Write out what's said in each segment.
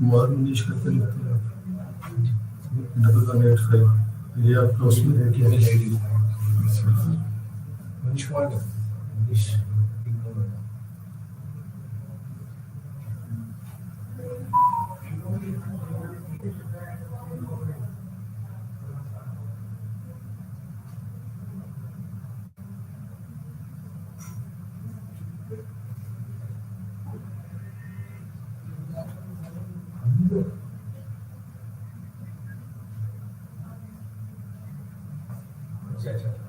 कुमार मनीष करके लिखते हैं $1,885 ये आपका उसमें है क्या मनीष कुमार का मनीष अच्छा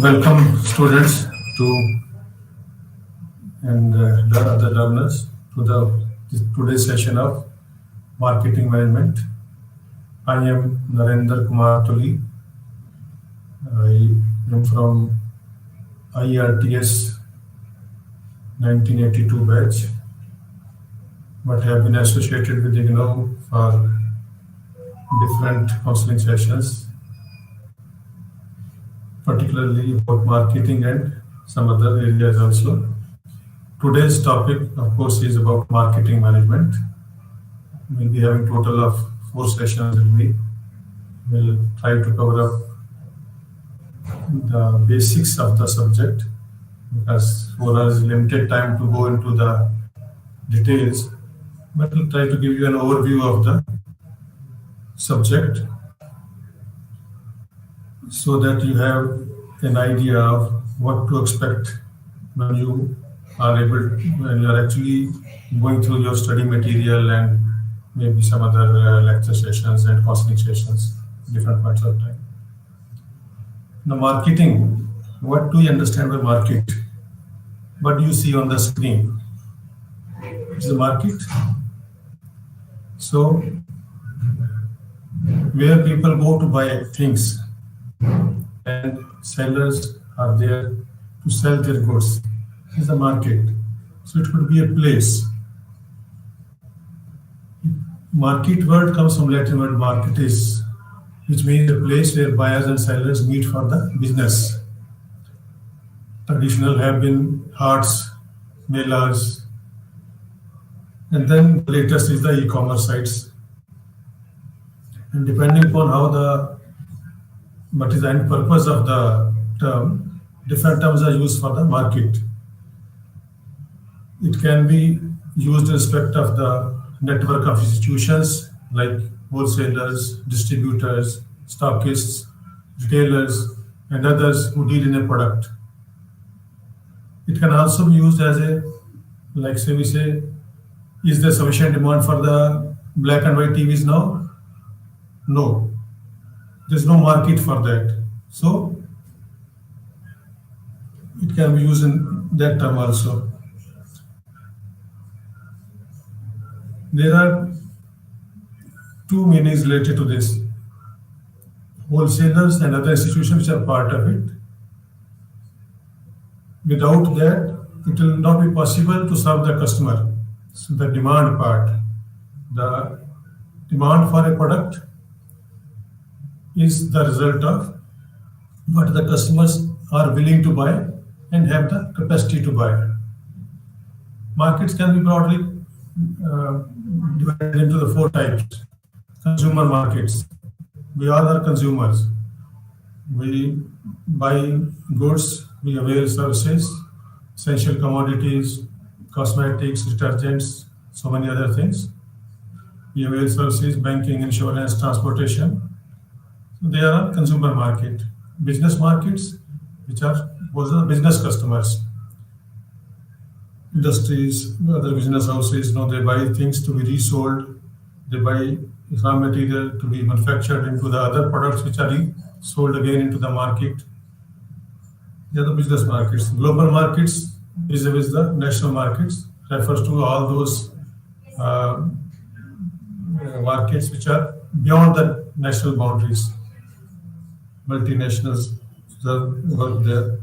Welcome students to and the other learners to the today's session of marketing management. I am Narendra Kumar Tuli. I am from IRTS 1982 batch, but have been associated with IGNOU for different counseling sessions, particularly about marketing and some other areas also. Today's topic, of course, is about marketing management. We'll be having a total of 4 sessions in a week. We'll try to cover up the basics of the subject because for us limited time to go into the details, but we'll try to give you an overview of the subject so that you have an idea of what to expect when you are actually going through your study material and maybe some other lecture sessions and counseling sessions, different points of time. Now, marketing, what do you understand by market? What do you see on the screen? It's the market. So, where people go to buy things and sellers are there to sell their goods. Is the market. So it could be a place. Market word comes from Latin word marketis, which means a place where buyers and sellers meet for the business. Traditional have been haats, melas, and then the latest is the e-commerce sites. And depending upon what is the end purpose of the term, different terms are used for the market. It can be used in respect of the network of institutions like wholesalers, distributors, stockists, retailers, and others who deal in a product. It can also be used as like say we say, is there sufficient demand for the black and white TVs now? No. There's no market for that. So it can be used in that term also. There are 2 meanings related to this. Wholesalers and other institutions which are part of it. Without that, it will not be possible to serve the customer. So the demand part, the demand for a product is the result of what the customers are willing to buy and have the capacity to buy. Markets can be broadly divided into the 4 types. Consumer markets. We all are consumers. We buy goods, we avail services, essential commodities, cosmetics, detergents, so many other things. We avail services, banking, insurance, transportation. So they are consumer market. Business markets, which are those are business customers. Industries, other business houses, they buy things to be resold. They buy raw material to be manufactured into the other products which are sold again into the market. They are the business markets. Global markets, vis-a-vis the national markets, refers to all those markets which are beyond the national boundaries. Multinationals work there.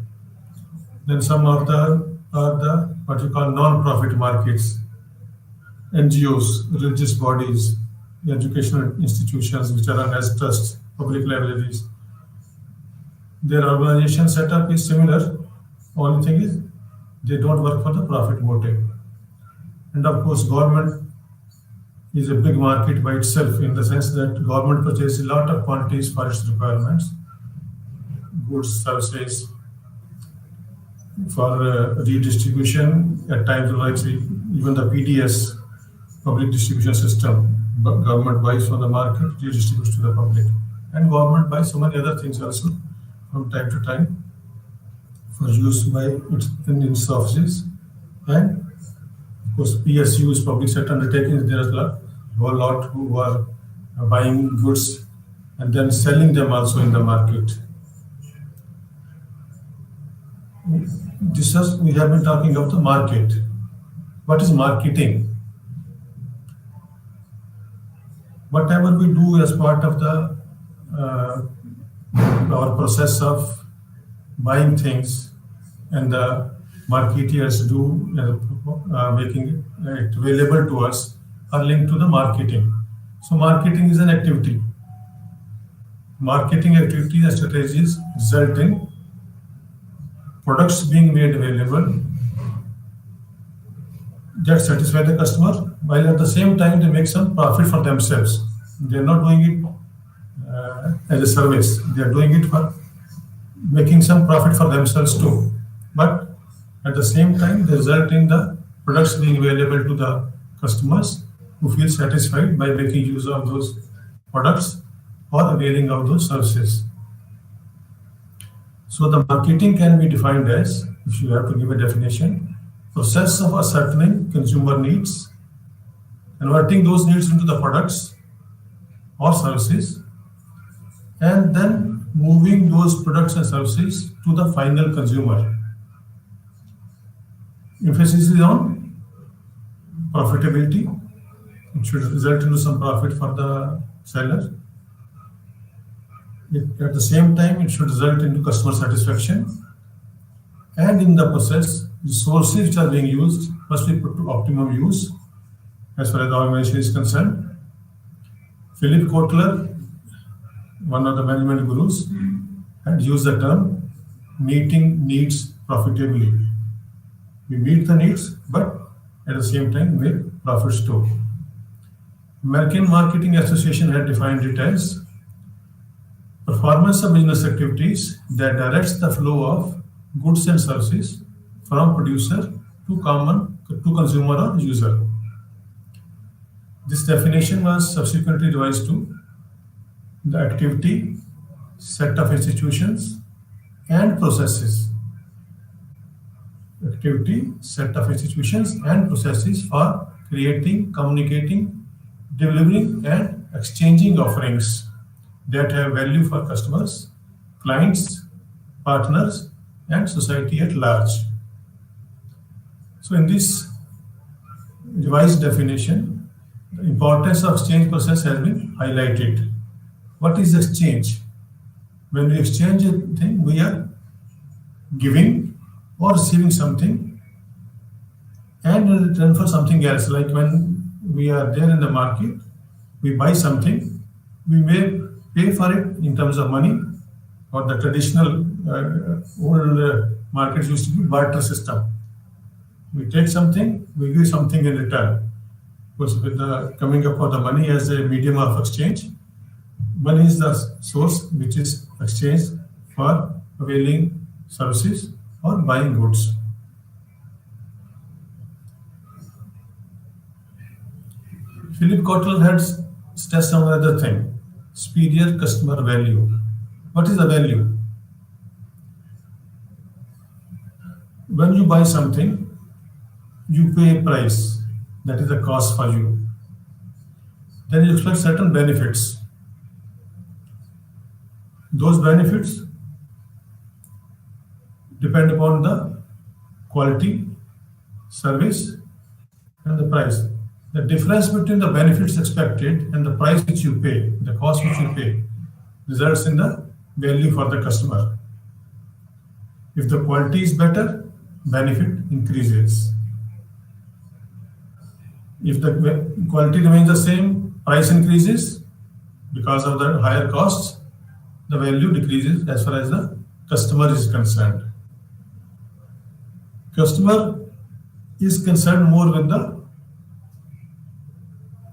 Then some of the are the what we call non-profit markets, NGOs, religious bodies, educational institutions which are run as trusts, public libraries. Their organization setup is similar. Only thing is they don't work for the profit motive. And of course, government is a big market by itself in the sense that government purchases a lot of quantities for its requirements, goods, services, for redistribution at times like even the PDS, public distribution system, government buys from the market, redistributes to the public, and government buys so many other things also from time to time for use by its offices. And of course, PSUs, public sector undertakings, there is a whole lot who are buying goods and then selling them also in the market. we have been talking of the market. What is marketing? Whatever we do as part of the our process of buying things, and the marketeers do making it available to us, are linked to the marketing. So marketing is an activity. Marketing activities and strategies result in products being made available that satisfy the customer, while at the same time they make some profit for themselves. They are not doing it as a service. They are doing it for making some profit for themselves too. But at the same time, they result in the products being available to the customers who feel satisfied by making use of those products or availing of those services. So the marketing can be defined as, if you have to give a definition, process of ascertaining consumer needs, converting those needs into the products or services, and then moving those products and services to the final consumer. Emphasis is on profitability. It should result into some profit for the seller. At the same time, it should result into customer satisfaction. And in the process, resources which are being used must be put to optimum use as far as the organization is concerned. Philip Kotler, one of the management gurus, had used the term meeting needs profitably. We meet the needs, but at the same time make profits too. American Marketing Association had defined it as performance of business activities that directs the flow of goods and services from producer to consumer or user. This definition was subsequently revised to the activity, set of institutions, and processes. Activity, set of institutions, and processes for creating, communicating, delivering, and exchanging offerings that have value for customers, clients, partners, and society at large. So in this revised definition, the importance of exchange process has been highlighted. What is exchange? When we exchange a thing, we are giving or receiving something and in return for something else. Like when we are there in the market, we buy something, we may pay for it in terms of money, or the traditional old markets used to be barter system. We take something, we give something in return. Because with the coming up of the money as a medium of exchange, money is the source which is exchanged for availing services or buying goods. Philip Kotler had stressed on another thing: superior customer value. What is the value? When you buy something, you pay a price, that is the cost for you. Then you expect certain benefits. Those benefits depend upon the quality, service, and the price. The difference between the benefits expected and the price which you pay, the cost which you pay, results in the value for the customer. If the quality is better, benefit increases. If the quality remains the same, price increases because of the higher costs, the value decreases as far as the customer is concerned. Customer is concerned more with the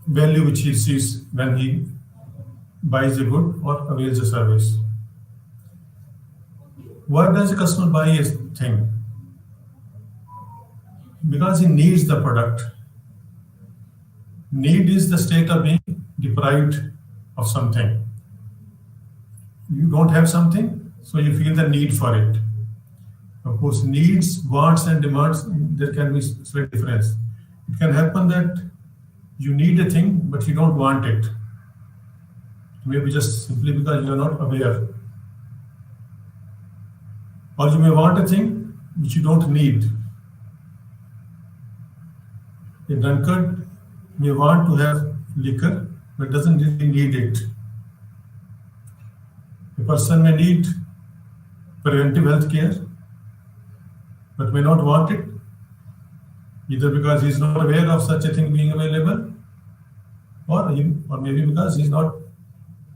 value which he sees when he buys a good or avails a service. Why does a customer buy a thing? Because he needs the product. Need is the state of being deprived of something. You don't have something, so you feel the need for it. Of course, needs, wants, and demands, there can be slight difference. It can happen that you need a thing, but you don't want it. Maybe just simply because you are not aware. Or you may want a thing, which you don't need. A drunkard may want to have liquor but doesn't really need it. A person may need preventive health care but may not want it, either because he is not aware of such a thing being available, or maybe because he is not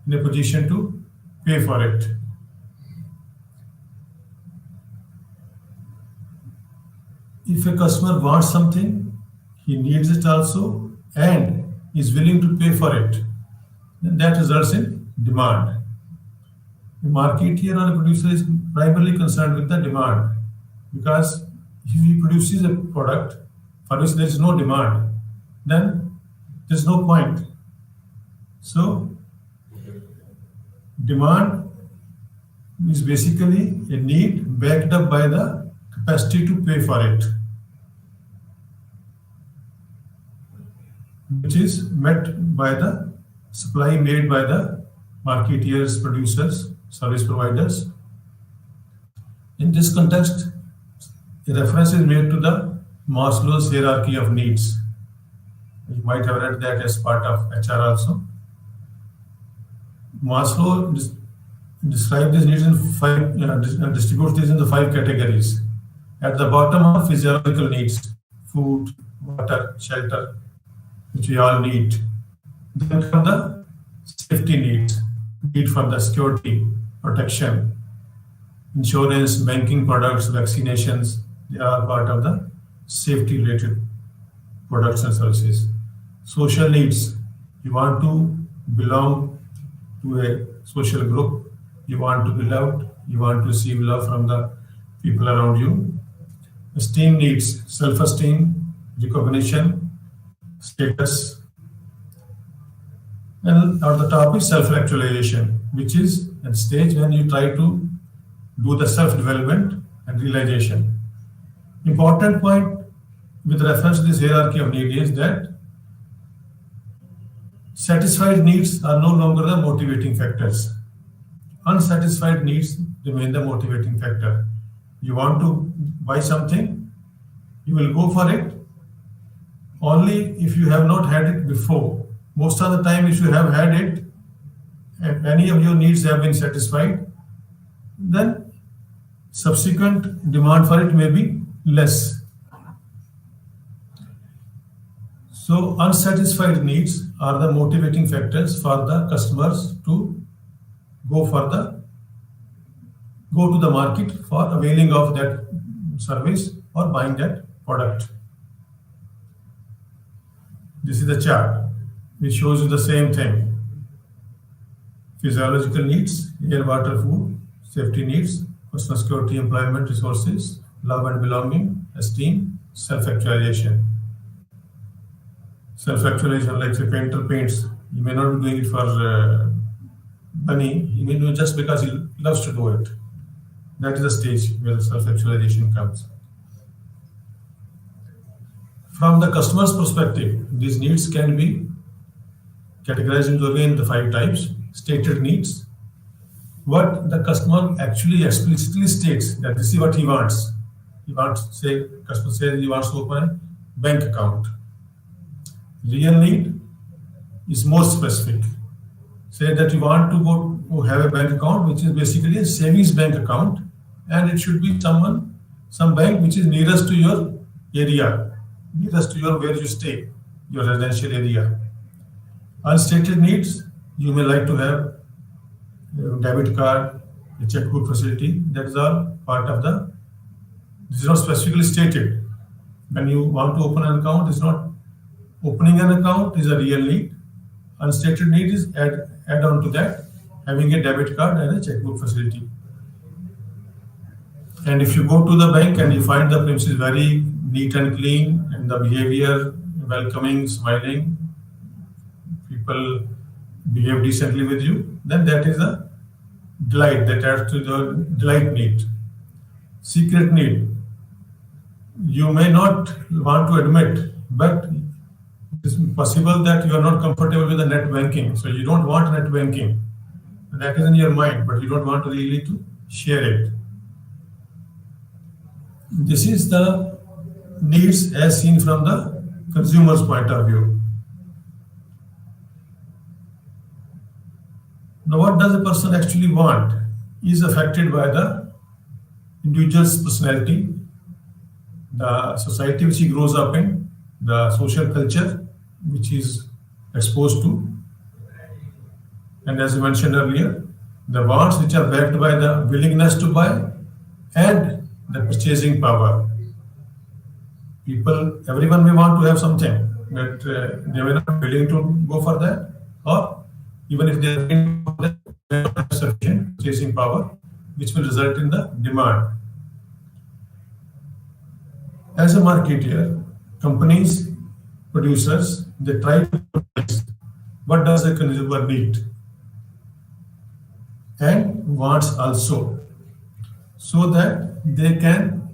in a position to pay for it. If a customer wants something, he needs it also, and is willing to pay for it, then that results in demand. A marketeer or a producer is primarily concerned with the demand, because if he produces a product for which there is no demand, then there is no point. So, demand is basically a need backed up by the capacity to pay for it, which is met by the supply made by the marketeers, producers, service providers. In this context, a reference is made to the Maslow's hierarchy of needs. You might have read that as part of HR also. Maslow describes these needs in distributes these in the 5 categories. At the bottom are physiological needs: food, water, shelter, which we all need. Then come the safety needs, need for the security, protection, insurance, banking products, vaccinations. They are part of the safety related products and services. Social needs, you want to belong to a social group, you want to be loved, you want to receive love from the people around you. Esteem needs, self-esteem, recognition, status. And at the top is self-actualization, which is at the stage when you try to do the self-development and realization. Important point with reference to this hierarchy of need is that satisfied needs are no longer the motivating factors. Unsatisfied needs remain the motivating factor. You want to buy something, you will go for it only if you have not had it before. Most of the time, if you have had it and any of your needs have been satisfied, then subsequent demand for it may be less. So unsatisfied needs are the motivating factors for the customers to go to the market for availing of that service or buying that product. This is the chart which shows you the same thing. Physiological needs, air, water, food, safety needs, personal security, employment, resources, love and belonging, esteem, self-actualization. Self-actualization, like a painter paints, you may not be doing it for money, you may do it just because he loves to do it. That is the stage where the self-actualization comes. From the customer's perspective, these needs can be categorized into again the 5 types. Stated needs, what the customer actually explicitly states that this is what he wants. He wants, say, customer says he wants to open a bank account. Real need is more specific. Say that you want to go to have a bank account, which is basically a savings bank account, and it should be some bank which is nearest to your area, nearest to your where you stay, your residential area. Unstated needs, you may like to have a debit card, a checkbook facility. That is all part of the. This is not specifically stated. When you want to open an account, it's not opening an account is a real need. Unstated need is add on to that, having a debit card and a checkbook facility. And if you go to the bank and you find the premises very neat and clean, and the behavior welcoming, smiling, people behave decently with you, then that is a delight, that adds to the delight need. Secret need, you may not want to admit, but it's possible that you are not comfortable with the net banking, so you don't want net banking. That is in your mind, but you don't want really to share it. This is the needs as seen from the consumer's point of view. Now, what does a person actually want is affected by the individual's personality, the society which he grows up in, the social culture which he is exposed to, and as I mentioned earlier, the wants which are backed by the willingness to buy and the purchasing power. People, everyone may want to have something, but they may not be willing to go for that, or even if they are willing to go for that, they don't have sufficient purchasing power, which will result in the demand. As a marketer, companies, producers, they try to price what does a consumer need and wants also, so that they can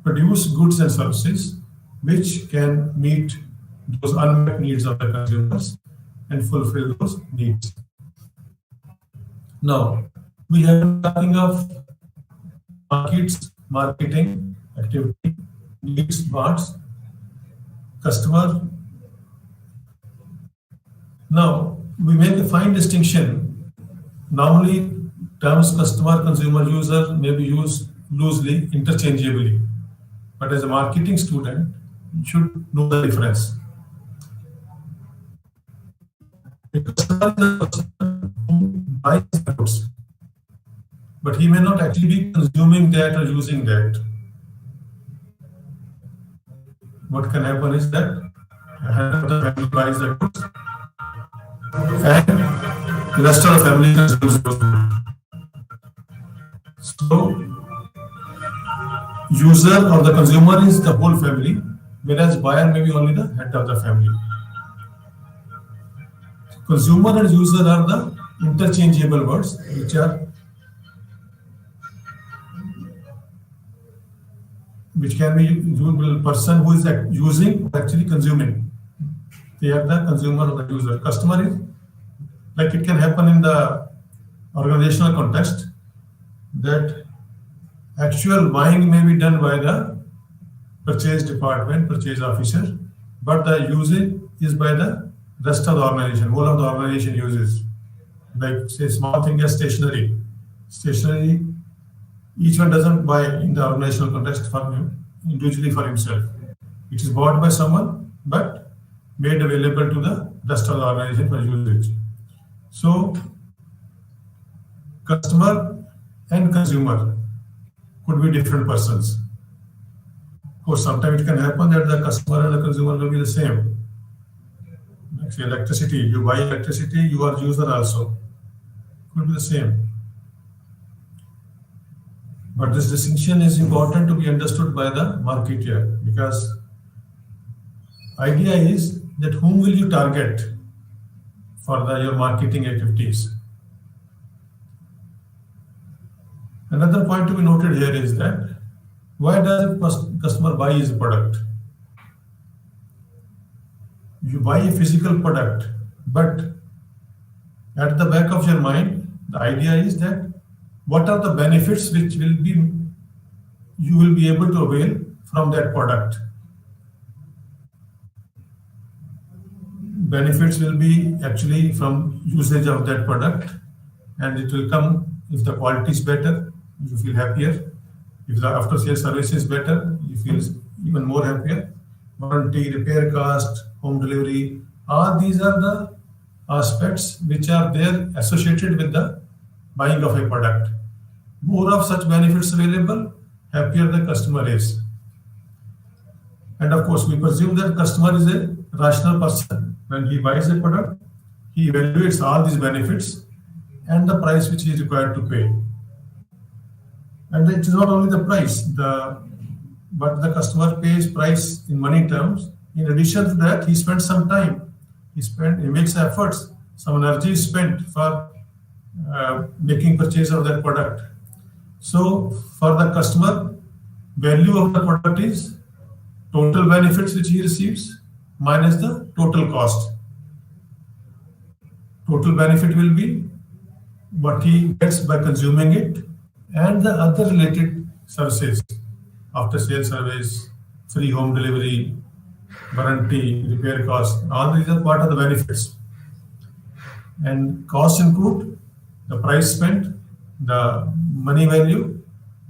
produce goods and services which can meet those unmet needs of the consumers and fulfill those needs. Now, we have been talking of markets, marketing, activity, needs, wants, customer. Now, we make a fine distinction. Normally, terms customer, consumer, user may be used loosely, interchangeably. But as a marketing student, you should know the difference. A customer is a person who buys goods, but he may not actually be consuming that or using that. What can happen is that a head of the family buys the goods and the rest of the family consumes those goods. So, user or the consumer is the whole family, whereas buyer may be only the head of the family. Consumer and user are the interchangeable words, which can be usable person who is using or actually consuming. They are the consumer or the user. Customer is like it can happen in the organizational context that actual buying may be done by the purchase department, purchase officer, but the usage is by the rest of the organization, whole of the organization uses. Like say small thing as stationery. Stationery, each one doesn't buy in the organizational context for him, individually for himself. It is bought by someone, but made available to the rest of the organization for usage. So, customer and consumer could be different persons. Of course, sometimes it can happen that the customer and the consumer will be the same. Like say electricity, you buy electricity, you are user also. Could be the same. But this distinction is important to be understood by the marketer, because idea is that whom will you target for your marketing activities. Another point to be noted here is that why does a customer buy his product? You buy a physical product, but at the back of your mind, the idea is that what are the benefits which you will be able to avail from that product. Benefits will be actually from usage of that product, and it will come if the quality is better, you feel happier. If the after sales service is better, you feel even more happier. Warranty, repair cost, home delivery, all these are the aspects which are there associated with the buying of a product. More of such benefits available, happier the customer is. And of course, we presume that customer is a rational person. When he buys a product, he evaluates all these benefits and the price which he is required to pay. And it is not only the price, but the customer pays price in money terms. In addition to that, he spends some time. He makes efforts. Some energy is spent for making purchase of that product. So for the customer, value of the product is total benefits which he receives minus the total cost. Total benefit will be what he gets by consuming it and the other related services. after sales service, free home delivery, warranty, repair cost. All these are part of the benefits. And costs include the price spent, the money value,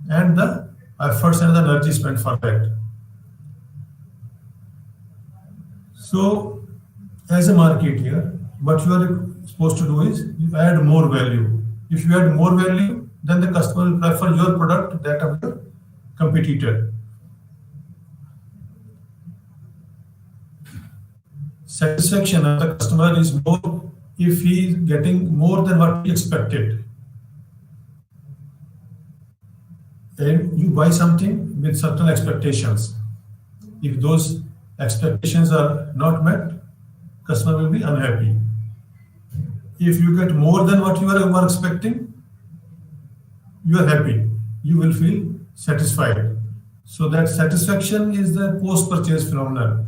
and the efforts and the energy spent for that. So, as a marketer, what you are supposed to do is you add more value. If you add more value, then the customer will prefer your product that of your competitor. Satisfaction of the customer is more if he is getting more than what he expected. And you buy something with certain expectations. If those expectations are not met, customer will be unhappy. If you get more than what you were expecting, you are happy. You will feel satisfied. So that satisfaction is the post-purchase phenomenon,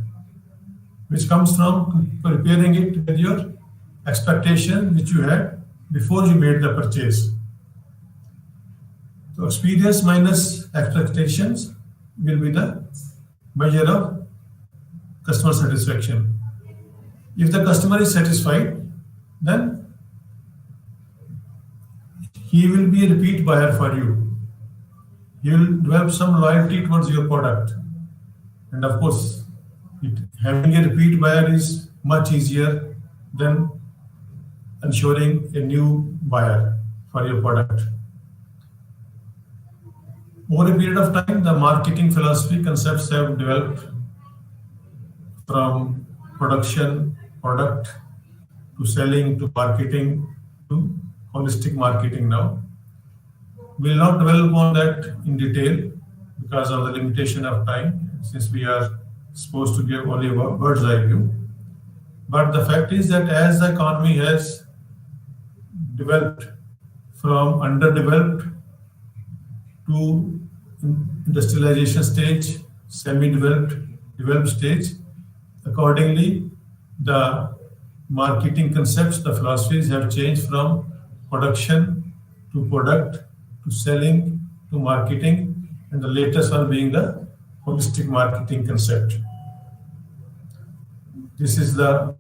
which comes from preparing it with your expectation which you had before you made the purchase. So experience minus expectations will be the measure of customer satisfaction. If the customer is satisfied, then he will be a repeat buyer for you. He will develop some loyalty towards your product. And of course, having a repeat buyer is much easier than ensuring a new buyer for your product. Over a period of time, the marketing philosophy concepts have developed from production, product, to selling, to marketing, to holistic marketing now. We will not dwell on that in detail because of the limitation of time, since we are supposed to give only a bird's eye view. But the fact is that as the economy has developed from underdeveloped to industrialization stage, semi-developed, developed stage, accordingly, the marketing concepts, the philosophies have changed from production to product to selling to marketing, and the latest one being the holistic marketing concept. This is the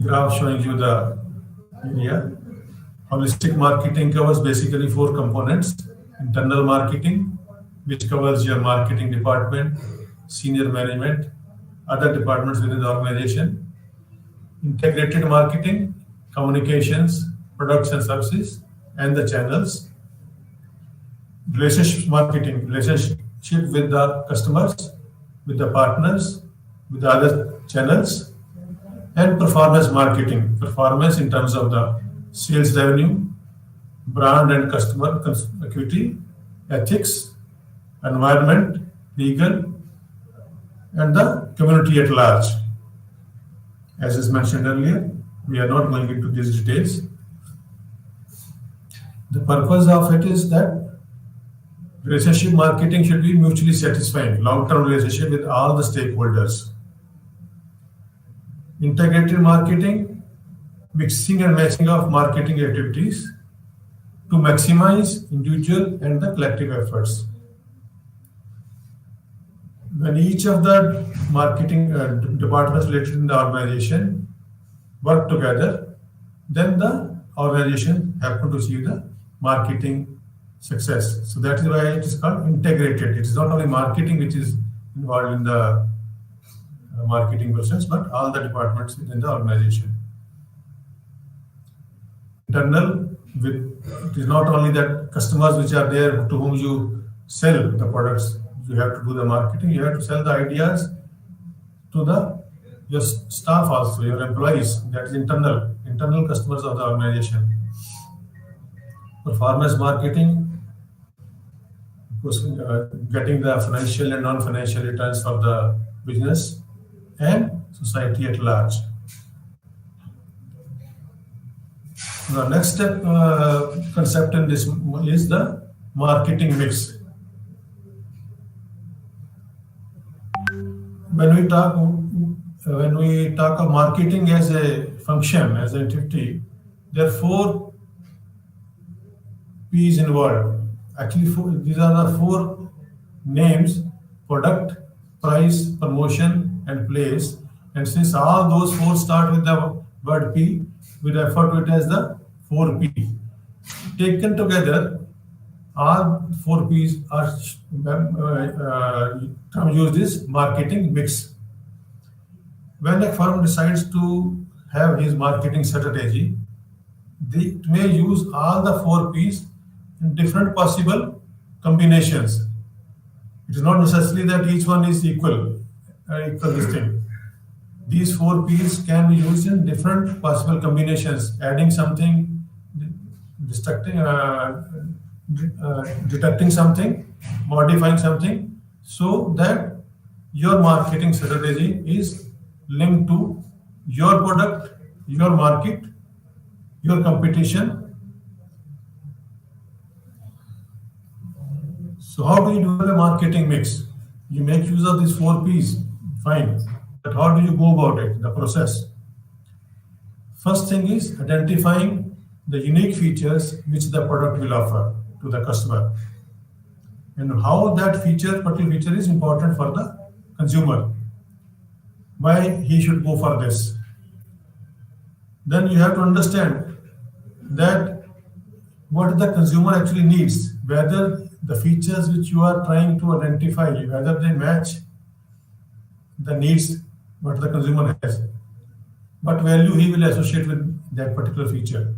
graph showing you the area. Holistic marketing covers basically 4 components. Internal marketing, which covers your marketing department, senior management, other departments within the organization. Integrated marketing, communications, products and services, and the channels. Relationship marketing, relationship with the customers, with the partners, with the other channels. And performance marketing, performance in terms of the sales revenue, brand and customer equity, ethics, environment, legal, and the community at large. As is mentioned earlier, we are not going into these details. The purpose of it is that relationship marketing should be mutually satisfying, long-term relationship with all the stakeholders. Integrated marketing, mixing and matching of marketing activities to maximize individual and the collective efforts. When each of the marketing departments related in the organization work together, then the organization happen to see the marketing success. So that is why it is called integrated. It is not only marketing which is involved in the marketing process, but all the departments within the organization. Internal, it is not only that customers which are there to whom you sell the products, you have to do the marketing, you have to sell the ideas to your staff also, your employees. That is internal customers of the organization. Performance marketing, of course, getting the financial and non-financial returns for the business and society at large. The next step concept in this is the marketing mix. When we talk of marketing as a function, as an entity, there are 4 P's involved. Actually, these are the 4 names, product, price, promotion, and place. And since all those four start with the word P, we refer to it as the 4P. Taken together, all four P's are term used is marketing mix. When a firm decides to have his marketing strategy, they may use all the four P's in different possible combinations. It is not necessarily that each one is equal this thing. These four P's can be used in different possible combinations, adding something, detecting something, modifying something, so that your marketing strategy is linked to your product, your market, your competition. So how do you do a marketing mix? You make use of these four P's, fine. But how do you go about it, the process? First thing is identifying the unique features which the product will offer to the customer, and how that particular feature is important for the consumer, why he should go for this. Then you have to understand that what the consumer actually needs, whether the features which you are trying to identify, whether they match the needs what the consumer has, what value he will associate with that particular feature.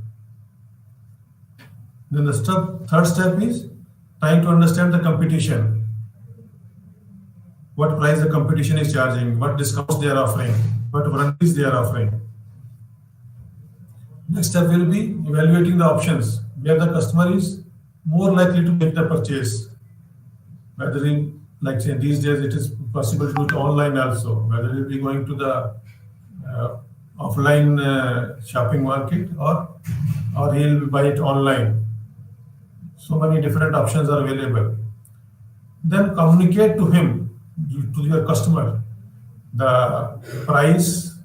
Then the third step is trying to understand the competition. What price the competition is charging, what discounts they are offering, what warranties they are offering. Next step will be evaluating the options where the customer is more likely to make the purchase. Whether like say these days it is possible to do it online also, whether it will be going to the offline shopping market or he'll buy it online. So many different options are available. Then communicate to him, to your customer, the price,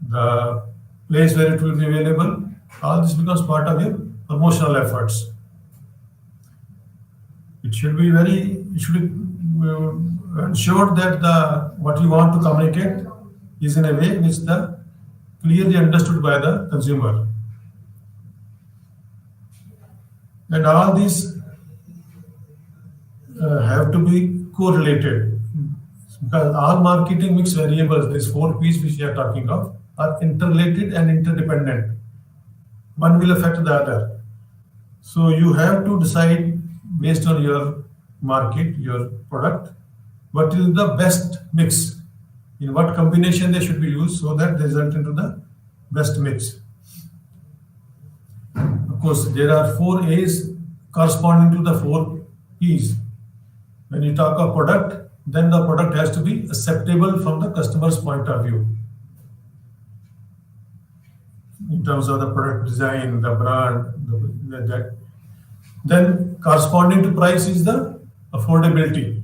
the place where it will be available. All this becomes part of your promotional efforts. It should be ensured that what you want to communicate is in a way which the clearly understood by the consumer. And all these have to be correlated, because all marketing mix variables, these four P's which we are talking of, are interrelated and interdependent. One will affect the other. So you have to decide based on your market, your product, what is the best mix, in what combination they should be used so that they result into the best mix. Of course, there are four A's corresponding to the four P's. When you talk of product, then the product has to be acceptable from the customer's point of view. In terms of the product design, the brand, that. Then corresponding to price is the affordability.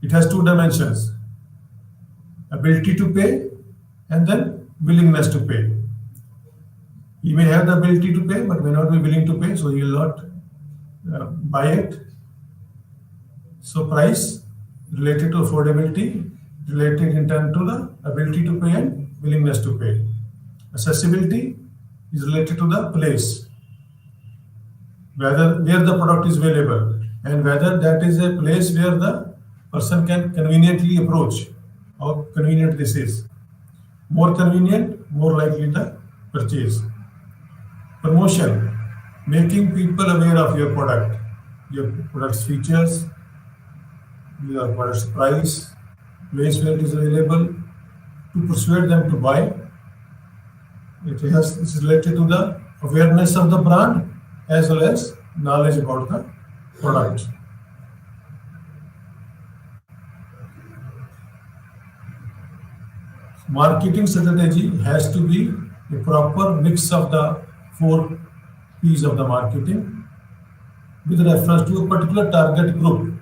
It has two dimensions: ability to pay and then willingness to pay. He may have the ability to pay but may not be willing to pay, so he will not buy it. So price related to affordability, related in turn to the ability to pay and willingness to pay. Accessibility is related to the place, where the product is available and whether that is a place where the person can conveniently approach. How convenient this is. More convenient, more likely the purchase. Promotion, making people aware of your product, your product's features, your product's price, place where it is available, to persuade them to buy. It is related to the awareness of the brand as well as knowledge about the product. Marketing strategy has to be a proper mix of the four P's of the marketing with reference to a particular target group.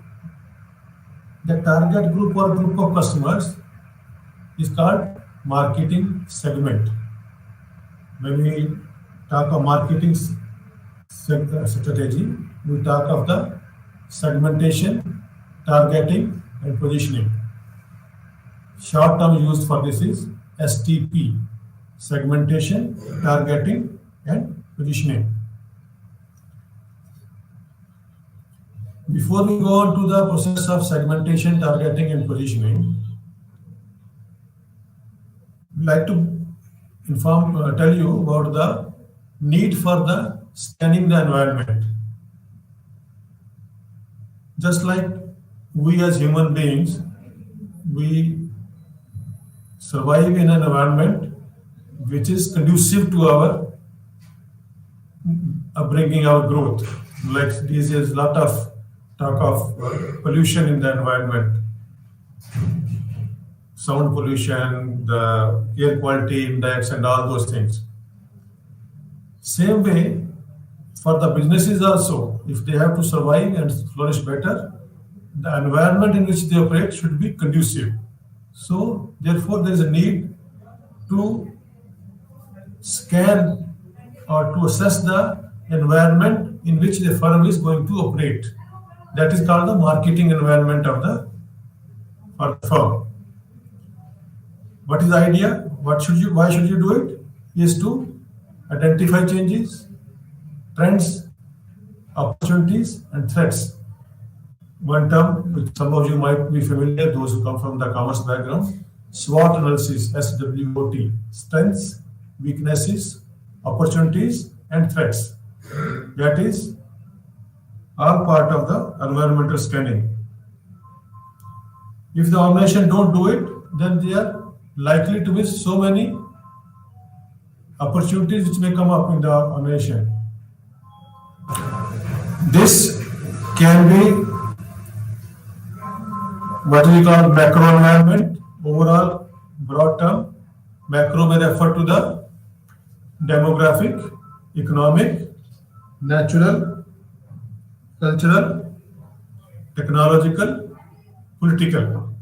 The target group or group of customers is called marketing segment. When we talk of marketing strategy, we talk of the segmentation targeting, and positioning. Short term used for this is STP, segmentation, targeting, and positioning. Before we go on to the process of segmentation, targeting, and positioning, we'd like to tell you about the need for the scanning the environment. Just like we as human beings, we survive in an environment which is conducive to our upbringing, our growth. Like these is a lot of talk of pollution in the environment, sound pollution, the air quality index, and all those things. Same way, for the businesses also, if they have to survive and flourish better, the environment in which they operate should be conducive. So, therefore, there is a need to scan or to assess the environment in which the firm is going to operate. That is called the marketing environment of the firm. What is the idea? Why should you do it? Is to identify changes, trends, opportunities, and threats. One term which some of you might be familiar, those who come from the commerce background, SWOT analysis, SWOT, strengths, weaknesses, opportunities, and threats. That is all part of the environmental scanning. If the organization don't do it, then they are likely to miss so many opportunities which may come up in the organization. This can be what we call macro environment, overall broad term. Macro may refer to the demographic, economic, natural, cultural, technological, political.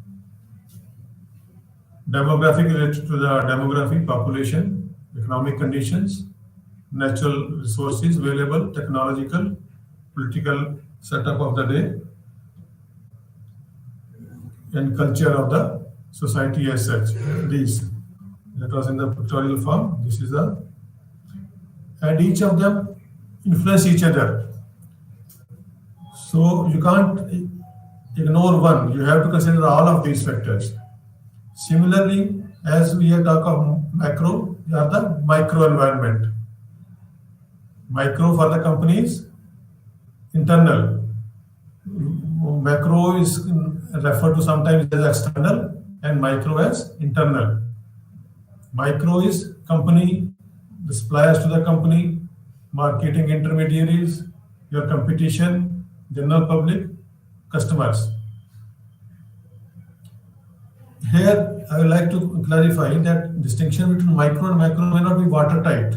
Demographic related to the demographic, population, economic conditions, natural resources available, technological, political setup of the day, and culture of the society as such. These, that was in the pictorial form. This is the, and each of them influence each other. So you can't ignore one. You have to consider all of these factors. Similarly, as we have talked of macro, you have the micro environment. Micro for the companies, internal. Macro is referred to sometimes as external and micro as internal. Micro is company, the suppliers to the company, marketing intermediaries, your competition, general public, customers. Here, I would like to clarify that distinction between micro and macro may not be watertight.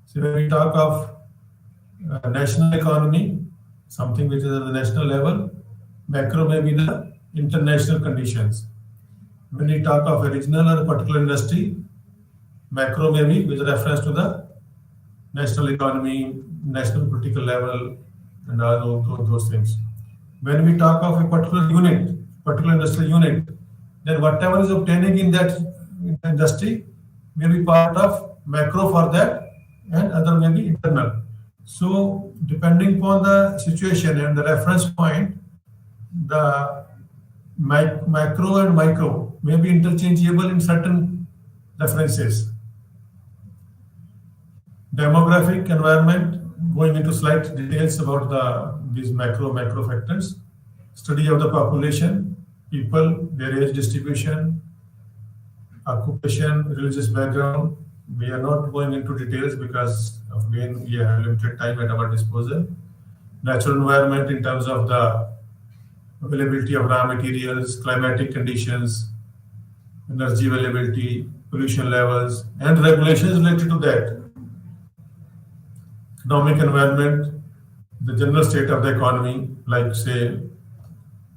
So when we talk of national economy, something which is at the national level, macro may be the international conditions. When we talk of a regional or a particular industry, macro may be with reference to the national economy, national political level, and all those things. When we talk of a particular unit, particular industrial unit, then whatever is obtaining in that industry may be part of macro for that, and other may be internal. So depending upon the situation and the reference point, the macro and micro may be interchangeable in certain references. Demographic environment, going into slight details about these macro factors. Study of the population, people, their age distribution, occupation, religious background. We are not going into details because of being we have limited time at our disposal. Natural environment in terms of the availability of raw materials, climatic conditions, energy availability, pollution levels, and regulations related to that. Economic environment, the general state of the economy, like say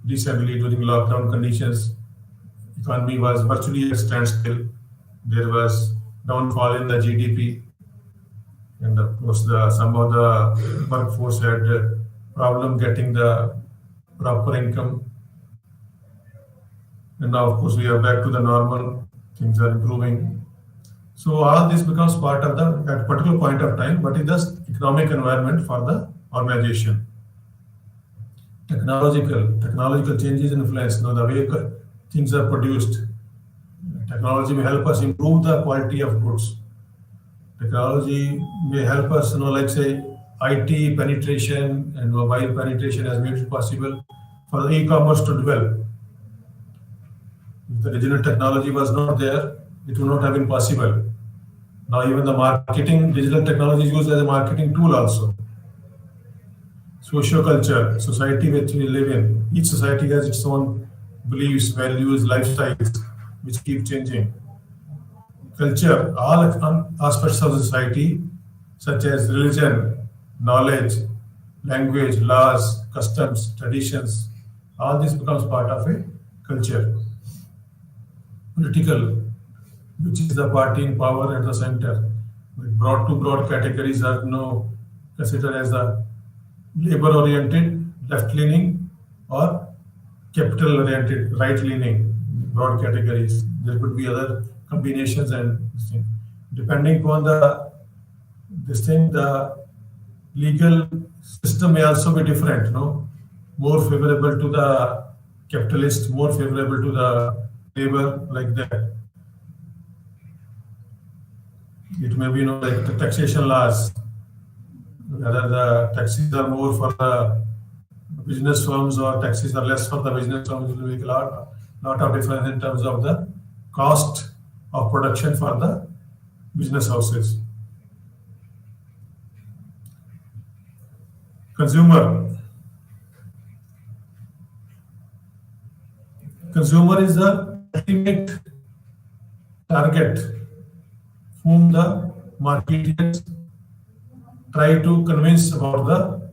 recently during lockdown conditions, economy was virtually at standstill. There was downfall in the GDP, and of course some of the workforce had problem getting the proper income. And now, of course, we are back to the normal, things are improving. So all this becomes part of the at particular point of time, but it is economic environment for the organization. Technological changes influence, the way things are produced. Technology may help us improve the quality of goods. Technology may help us, like say, IT penetration and mobile penetration has made it possible for the e-commerce to develop. If the digital technology was not there, it would not have been possible. Now even the marketing, digital technology is used as a marketing tool also. Socioculture, society which we live in. Each society has its own beliefs, values, lifestyles, which keep changing. Culture, all aspects of society, such as religion, knowledge, language, laws, customs, traditions, all this becomes part of a culture. Political, which is the party in power at the center. Broad categories are now considered as the labor-oriented, left-leaning, or capital-oriented, right-leaning, broad categories. There could be other combinations and this thing. Depending upon the legal system may also be different, more favorable to the capitalist, more favorable to the labor, like that. It may be, like the taxation laws, whether the taxes are more for the business firms or taxes are less for the business firms, will make a lot of difference in terms of the cost of production for the business houses. Consumer is the ultimate target whom the marketers try to convince about the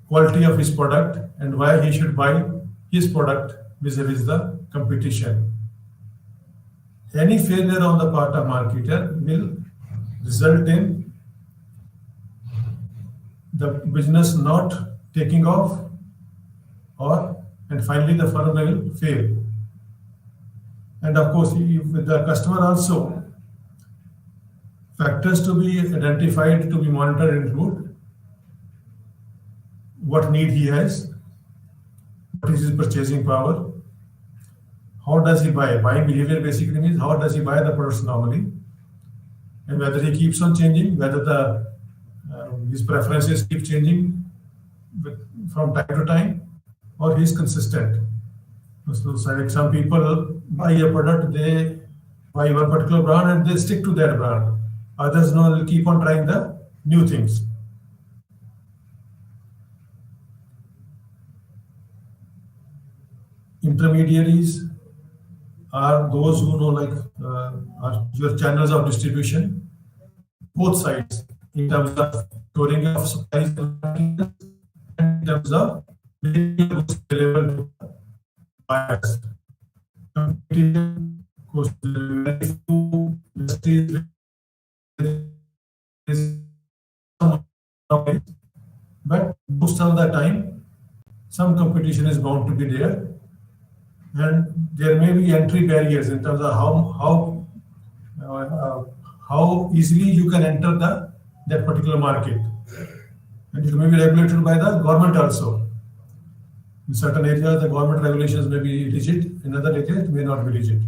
quality of his product and why he should buy his product vis-a-vis the competition. Any failure on the part of marketer will result in the business not taking off, and finally the firm will fail. And of course, with the customer also, factors to be identified, to be monitored include what need he has, what is his purchasing power, how does he buy. Buying behavior basically means how does he buy the products normally, and whether he keeps on changing, whether his preferences keep changing from time to time, or he's consistent. So like some people buy a product, they buy one particular brand and they stick to that brand. Others will keep on trying the new things. Intermediaries are those who are your channels of distribution, both sides, in terms of storing of supplies and in terms of making goods available to buyers. Competition goes very few industries, but most of the time, some competition is bound to be there, and there may be entry barriers in terms of how easily you can enter that particular market, and it may be regulated by the government also. In certain areas, the government regulations may be rigid; in other areas, it may not be rigid.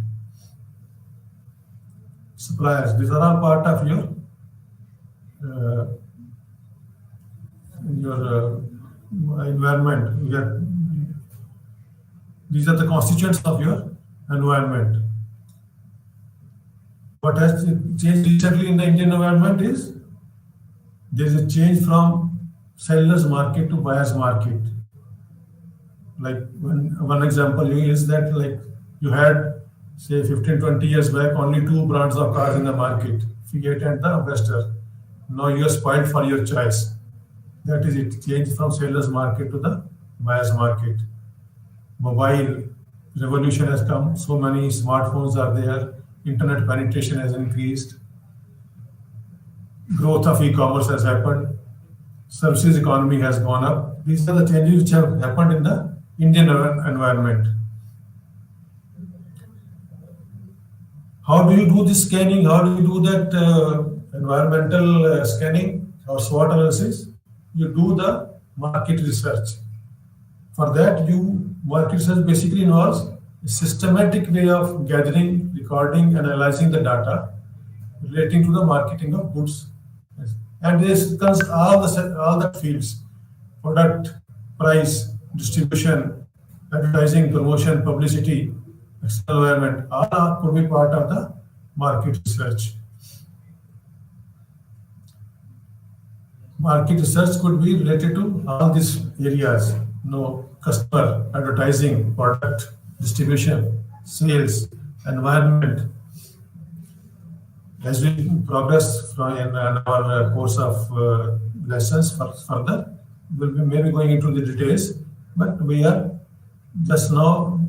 Suppliers, these are all part of your environment. These are the constituents of your environment. What has changed recently in the Indian environment is there is a change from seller's market to buyer's market. Like one example is that, like, you had, say, 15-20 years back only two brands of cars in the market, Fiat and the Ambassador. Now you are spoiled for your choice. That is it, change from seller's market to the buyer's market. Mobile revolution has come, so many smartphones are there, internet penetration has increased, growth of e-commerce has happened, services economy has gone up. These are the changes which have happened in the Indian environment. How do you do this scanning? How do you do that environmental scanning or SWOT analysis? You do the market research. For that, market research basically involves a systematic way of gathering, recording, analyzing the data relating to the marketing of goods. Yes. And this covers all the fields: product, price, distribution, advertising, promotion, publicity, external environment. All could be part of the market research. Market research could be related to all these areas: customer, advertising, product, distribution, sales, environment. As we progress in our course of lessons further, we'll be maybe going into the details, but we are just now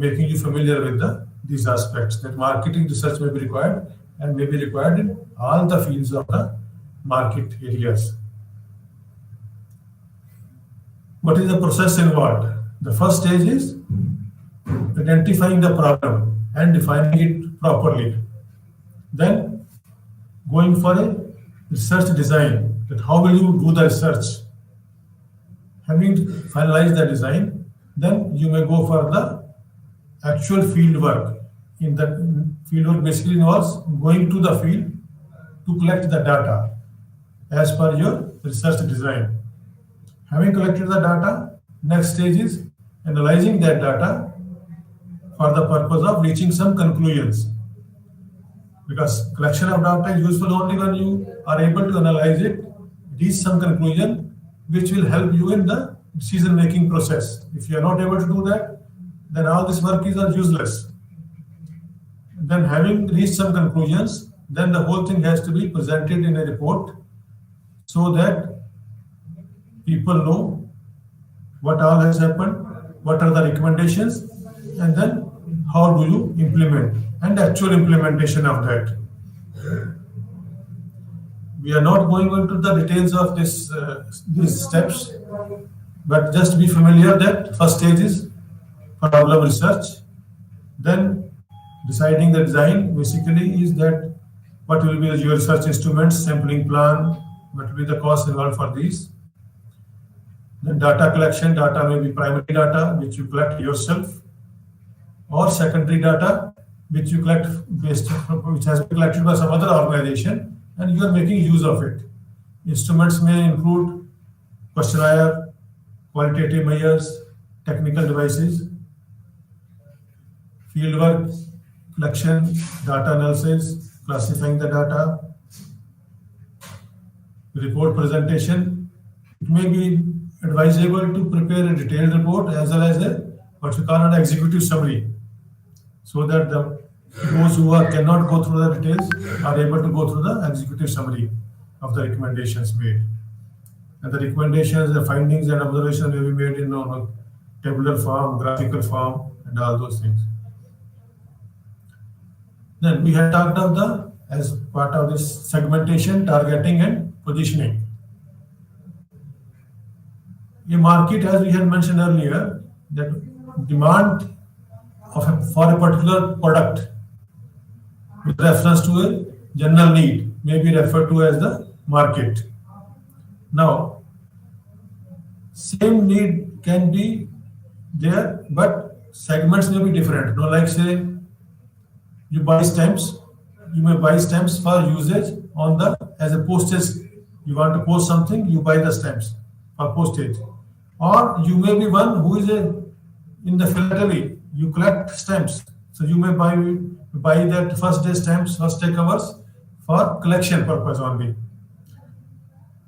making you familiar with these aspects, that marketing research may be required and may be required in all the fields of the market areas. What is the process involved? The first stage is identifying the problem and defining it properly. Then going for a research design, that how will you do the research. Having finalized the design, then you may go for the actual field work. In that field work basically involves going to the field to collect the data as per your research design. Having collected the data, next stage is analyzing that data for the purpose of reaching some conclusions. Because collection of data is useful only when you are able to analyze it, reach some conclusion which will help you in the decision-making process. If you are not able to do that, then all this work is useless. Then having reached some conclusions, then the whole thing has to be presented in a report so that people know what all has happened, what are the recommendations, and then how do you implement, and actual implementation of that. We are not going into the details of these steps, but just be familiar that first stage is problem research. Then deciding the design basically is that what will be your research instruments, sampling plan, what will be the cost involved for these. Then data collection. Data may be primary data which you collect yourself, or secondary data which you collect which has been collected by some other organization and you are making use of it. Instruments may include questionnaire, qualitative measures, technical devices, fieldwork, collection, data analysis, classifying the data, report presentation. It may be advisable to prepare a detailed report as well as a what we call an executive summary, so that those who cannot go through the details are able to go through the executive summary of the recommendations made. And the recommendations, the findings and observations may be made in tabular form, graphical form, and all those things. Then we had talked of as part of this segmentation, targeting, and positioning. A market, as we had mentioned earlier, that demand for a particular product with reference to a general need may be referred to as the market. Now, same need can be there, but segments may be different. Like say, you buy stamps, you may buy stamps for usage as a postage. You want to post something, you buy the stamps for postage. Or you may be one who is in the philately, you collect stamps. So you may buy that first day stamps, first day covers for collection purpose only.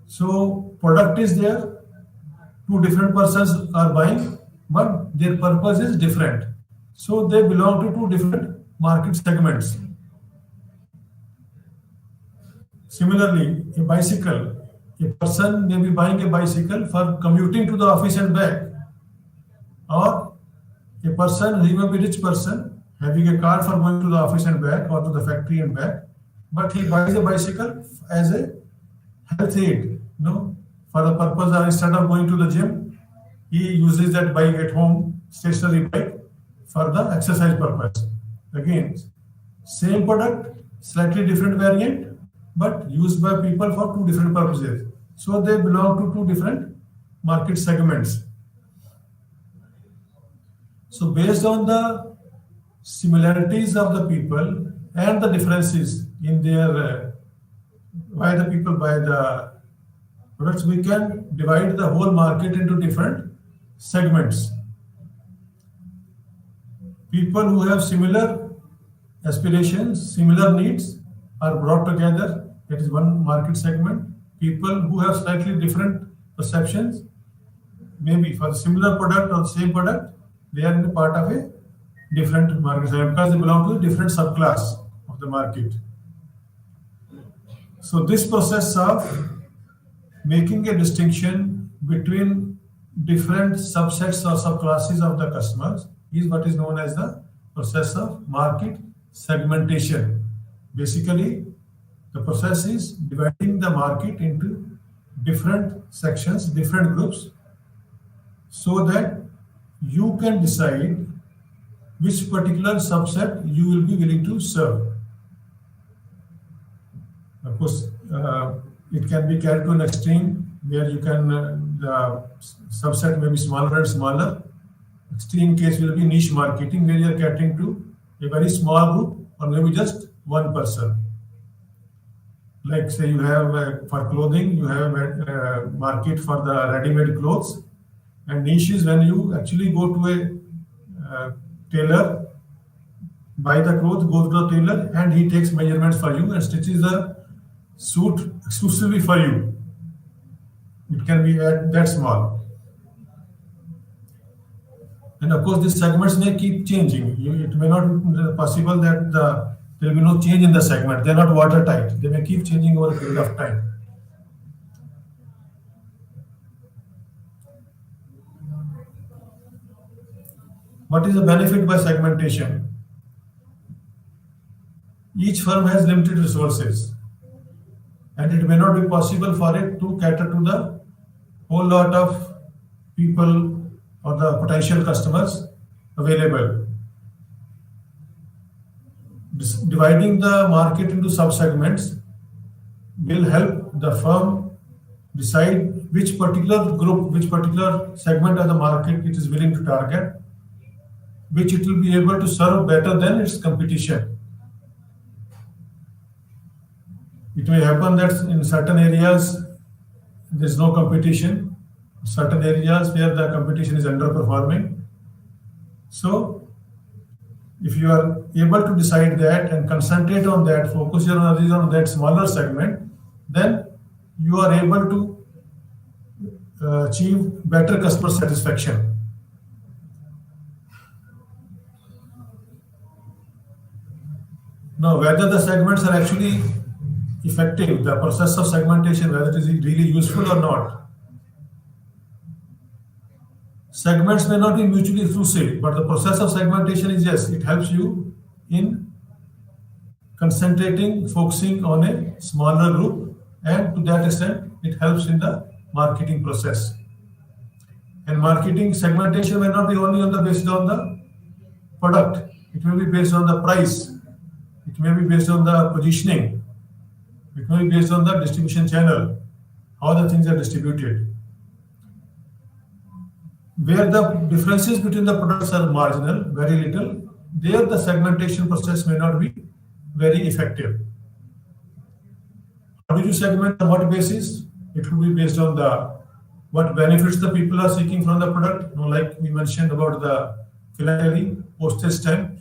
So product is there, two different persons are buying, but their purpose is different. So they belong to two different market segments. Similarly, a bicycle. A person may be buying a bicycle for commuting to the office and back. Or a person, he may be a rich person, having a car for going to the office and back or to the factory and back, but he buys a bicycle as a health aid, for the purpose of instead of going to the gym, he uses that bike at home, stationary bike, for the exercise purpose. Again, same product, slightly different variant, but used by people for two different purposes. So they belong to two different market segments. So based on the similarities of the people and the differences in their why the people buy the products, we can divide the whole market into different segments. People who have similar aspirations, similar needs are brought together. That is one market segment. People who have slightly different perceptions, maybe for a similar product or same product, they are in a part of a different market segment because they belong to a different subclass of the market. So this process of making a distinction between different subsets or subclasses of the customers is what is known as the process of market segmentation. Basically, the process is dividing the market into different sections, different groups, so that you can decide which particular subset you will be willing to serve. Of course, it can be carried to an extreme where you can, the subset may be smaller and smaller. Extreme case will be niche marketing where you are catering to a very small group or maybe just one person. Like say you have for clothing, you have a market for the ready-made clothes, and niche is when you actually go to a tailor, buy the clothes, go to the tailor, and he takes measurements for you and stitches the suit exclusively for you. It can be that small. And of course, these segments may keep changing. It may not be possible that there will be no change in the segment. They are not watertight. They may keep changing over a period of time. What is the benefit by segmentation? Each firm has limited resources, and it may not be possible for it to cater to the whole lot of people or the potential customers available. Dividing the market into sub-segments will help the firm decide which particular group, which particular segment of the market it is willing to target, which it will be able to serve better than its competition. It may happen that in certain areas there is no competition, certain areas where the competition is underperforming. So, if you are able to decide that and concentrate on that, focus your energies on that smaller segment, then you are able to achieve better customer satisfaction. Now, whether the segments are actually effective, the process of segmentation, whether it is really useful or not. Segments may not be mutually exclusive, but the process of segmentation is, yes, it helps you in concentrating, focusing on a smaller group, and to that extent, it helps in the marketing process. And marketing segmentation may not be only on the basis of the product. It may be based on the price. It may be based on the positioning. It may be based on the distribution channel, how the things are distributed. Where the differences between the products are marginal, very little, there the segmentation process may not be very effective. How do you segment? On what basis? It will be based on what benefits the people are seeking from the product. Like we mentioned about the philately, postage stamp.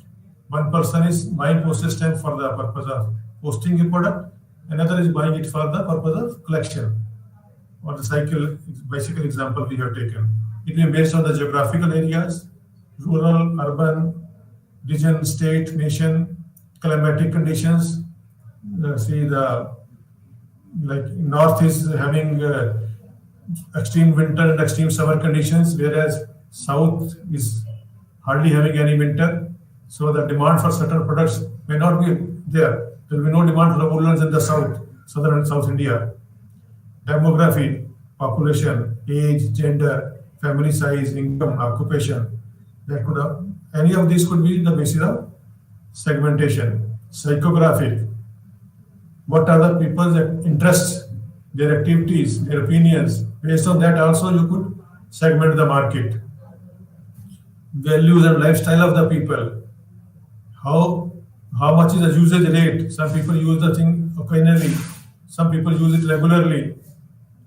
One person is buying postage stamp for the purpose of posting a product. Another is buying it for the purpose of collection. Or the bicycle example we have taken. It may be based on the geographical areas, rural, urban, region, state, nation, climatic conditions. See like north is having extreme winter and extreme summer conditions, whereas south is hardly having any winter. So the demand for certain products may not be there. There will be no demand for the woolens in the south, southern and South India. Demography, population, age, gender, family size, income, occupation. That could have, any of these could be the basis of segmentation. Psychographic. What are the people's interests, their activities, their opinions? Based on that, also you could segment the market. Values and lifestyle of the people. How much is the usage rate? Some people use the thing occasionally, some people use it regularly.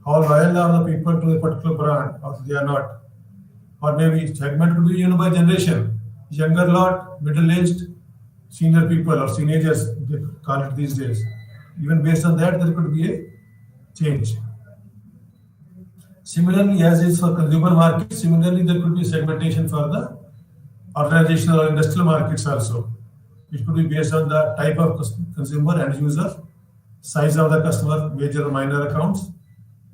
How loyal are the people to a particular brand, or they are not? Or maybe segment could be by generation, younger lot, middle-aged, senior people or teenagers, they call it these days. Even based on that, there could be a change. Similarly, as is for consumer markets, similarly there could be segmentation for the organizational or industrial markets also. It could be based on the type of consumer and user, size of the customer, major or minor accounts,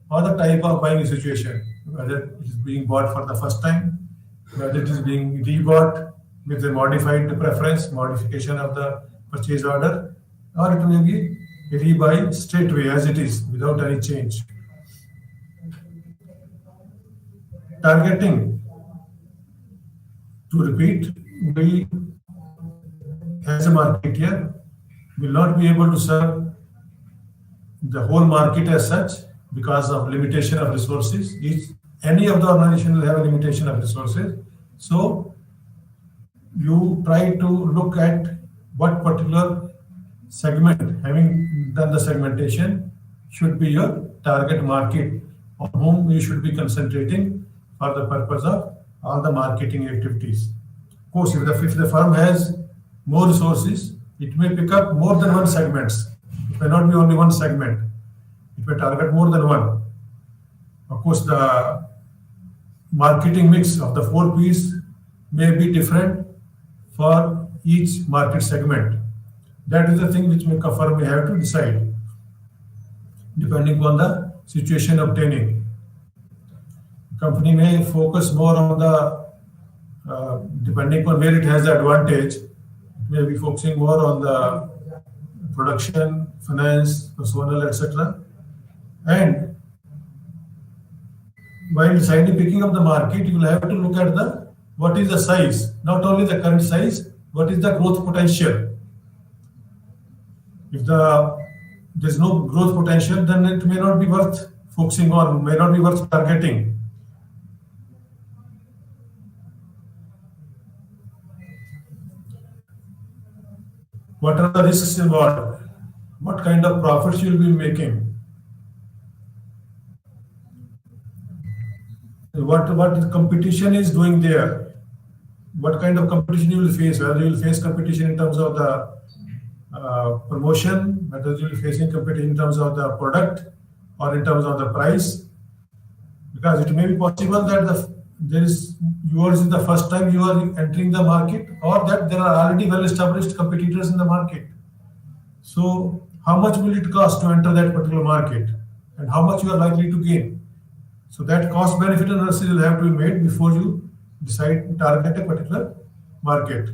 or the type of buying situation, whether it is being bought for the first time, whether it is being rebought with a modified preference, modification of the purchase order, or it may be rebuy straight away as it is without any change. Targeting. To repeat, we as a marketeer will not be able to serve the whole market as such because of limitation of resources. Any of the organization will have a limitation of resources. So you try to look at what particular segment, having done the segmentation, should be your target market on whom you should be concentrating for the purpose of all the marketing activities. Of course, if the firm has more resources, it may pick up more than one segments. It may not be only one segment. It may target more than one. Of course, the marketing mix of the 4 P's may be different for each market segment. That is the thing which a firm may have to decide, depending on the situation obtaining. Company may focus more on the, depending on where it has the advantage, it may be focusing more on the production, finance, personnel, etc. And while deciding picking up the market, you will have to look at the what is the size, not only the current size, what is the growth potential. If there's no growth potential, then it may not be worth focusing on, may not be worth targeting. What are the risks involved? What kind of profits you will be making? What the competition is doing there? What kind of competition you will face? Whether you will face competition in terms of the promotion, whether you will facing competition in terms of the product or in terms of the price, because it may be possible that yours is the first time you are entering the market, or that there are already well-established competitors in the market. So how much will it cost to enter that particular market, and how much you are likely to gain? So that cost benefit analysis will have to be made before you decide to target a particular market.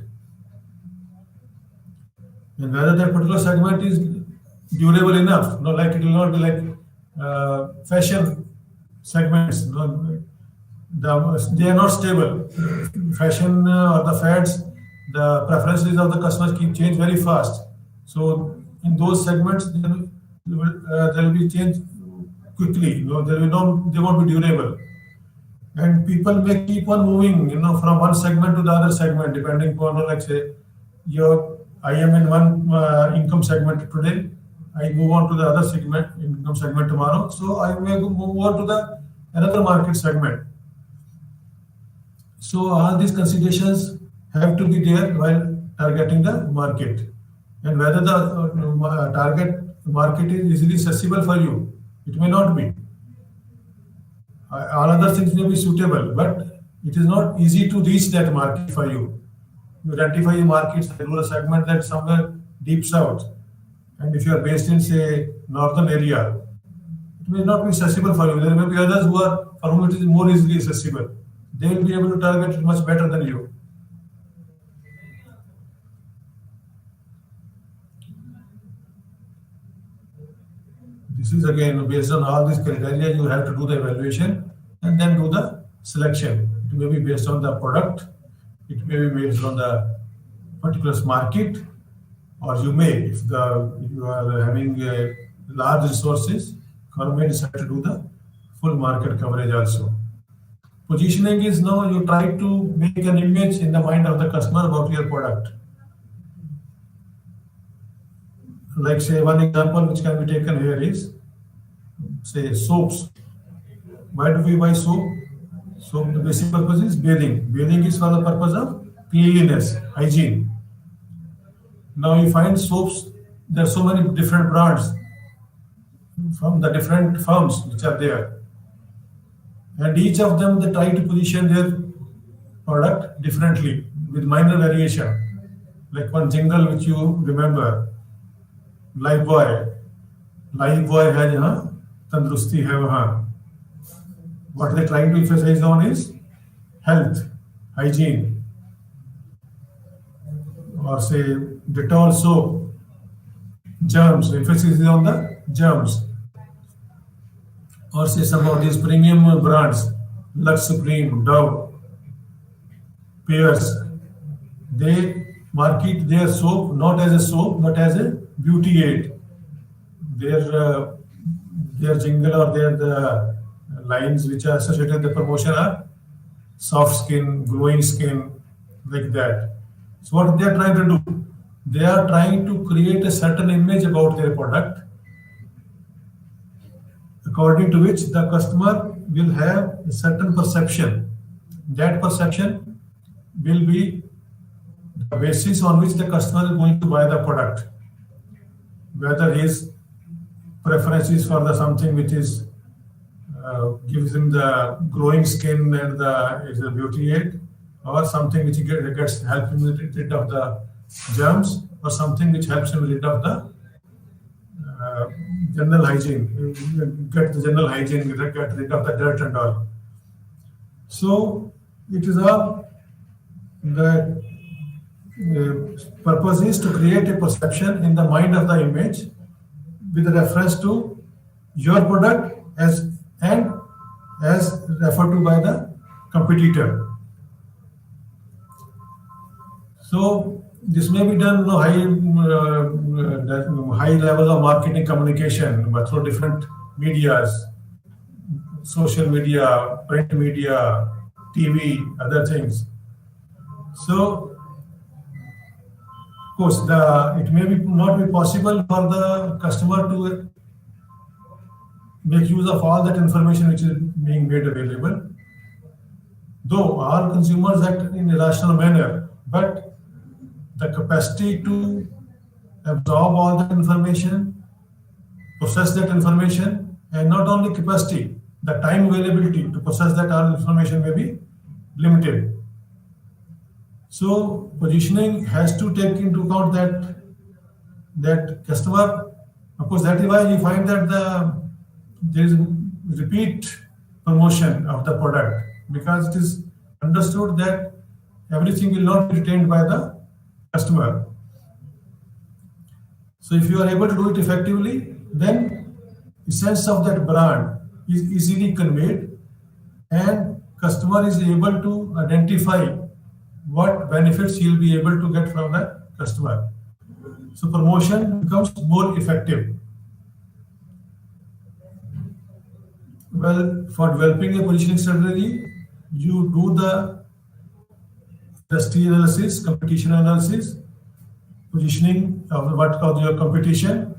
And whether that particular segment is durable enough, like it will not be like fashion segments. They are not stable. Fashion or the fads, the preferences of the customers keep change very fast. So in those segments, there will be change quickly. They won't be durable. And people may keep on moving, from one segment to the other segment, depending upon, like say, I am in one income segment today. I move on to the other segment, income segment tomorrow. So I may move on to another market segment. So all these considerations have to be there while targeting the market, and whether the target market is easily accessible for you. It may not be. All other things may be suitable, but it is not easy to reach that market for you. You identify a market, a rural segment that's somewhere deep south, and if you are based in, say, northern area, it may not be accessible for you. There may be others for whom it is more easily accessible. They will be able to target it much better than you. This is again based on all these criteria. You have to do the evaluation and then do the selection. It may be based on the product, it may be based on the particular market, or you may, if you are having large resources, may decide to do the full market coverage also. Positioning is now you try to make an image in the mind of the customer about your product. Like say one example which can be taken here is say soaps. Why do we buy soap? Soap, the basic purpose is bathing. Bathing is for the purpose of cleanliness, hygiene. Now you find soaps, there are so many different brands from the different firms which are there. And each of them, they try to position their product differently with minor variation. Like one jingle which you remember, Lifebuoy है जहाँ तंदुरुस्ती है वहाँ. What they're trying to emphasize on is health, hygiene. Or say Dettol soap, germs, emphasis is on the germs. Or say some of these premium brands, Lux Supreme, Dove, Pears, they market their soap not as a soap but as a beauty aid. Their jingle or the lines which are associated with the promotion are soft skin, glowing skin, like that. So what they are trying to do? They are trying to create a certain image about their product, according to which the customer will have a certain perception. That perception will be the basis on which the customer is going to buy the product. Whether his preference is for the something which is gives him the glowing skin and is a beauty aid, or something which gets help him rid of the germs, or something which helps him rid of the general hygiene, get the general hygiene, get rid of the dirt and all. So it is all the purpose is to create a perception in the mind of the image with reference to your product as referred to by the competitor. So this may be done high level of marketing communication, but through different medias, social media, print media, TV, other things. So of course, it may not be possible for the customer to make use of all that information which is being made available. Though all consumers act in a rational manner, but the capacity to absorb all that information, process that information, and not only capacity, the time availability to process that all information may be limited. So positioning has to take into account that customer. Of course, that is why you find that there is repeat promotion of the product, because it is understood that everything will not be retained by the customer. So if you are able to do it effectively, then the sense of that brand is easily conveyed, and customer is able to identify what benefits he will be able to get from the customer. So promotion becomes more effective. Well, for developing a positioning strategy, you do the industry analysis, competition analysis, positioning of what of your competition.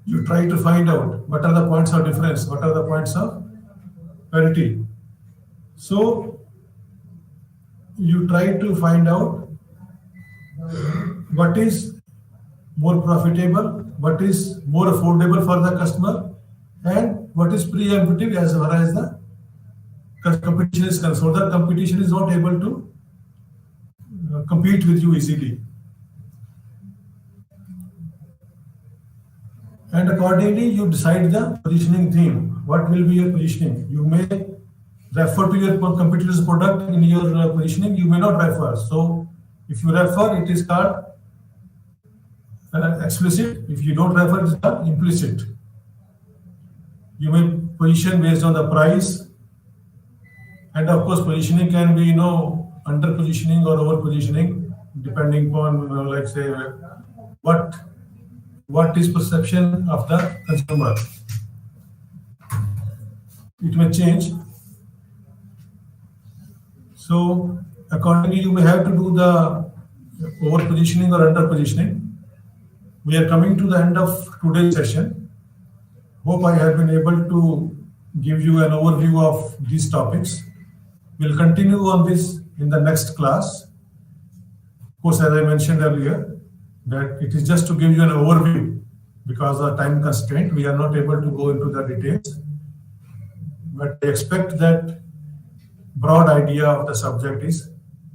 You try to find out what are the points of difference, what are the points of parity. So you try to find out what is more profitable, what is more affordable for the customer, and what is preemptive as far as the competition is concerned. The competition is not able to compete with you easily. And accordingly, you decide the positioning theme. What will be your positioning? You may refer to your competitor's product in your positioning, you may not refer. So if you refer, it is called explicit. If you don't refer, it is called implicit. You may position based on the price, And of course, positioning can be, under positioning or over positioning, depending upon, like say, what what is perception of the consumer. It may change. So accordingly, you may have to do the over positioning or under positioning. We are coming to the end of today's session. Hope I have been able to give you an overview of these topics. We'll continue on this in the next class. Of course, as I mentioned earlier, that it is just to give you an overview because of time constraint. We are not able to go into the details. But I expect that broad idea of the subject is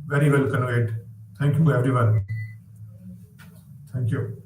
very well conveyed. Thank you, everyone. Thank you.